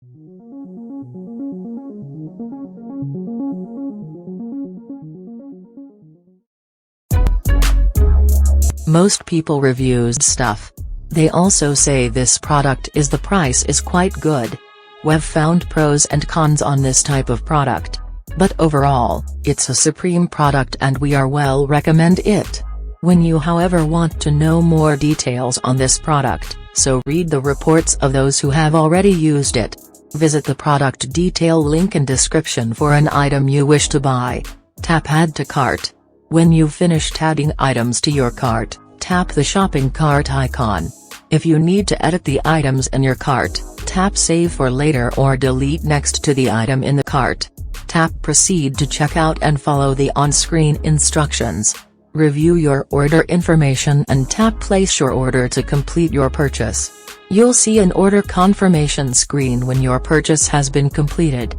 Most people reviews stuff. They also say this product is the price is quite good. We've found pros and cons on this type of product. But overall, it's a supreme product and we are well recommend it. When you however want to know more details on this product, so read the reports of those who have already used it. Visit the product detail link in description for an item you wish to buy. Tap Add to Cart. When you've finished adding items to your cart, tap the shopping cart icon. If you need to edit the items in your cart, tap Save for later or delete next to the item in the cart. Tap Proceed to checkout and follow the on-screen instructions. Review your order information and tap Place your order to complete your purchase. You'll see an order confirmation screen when your purchase has been completed.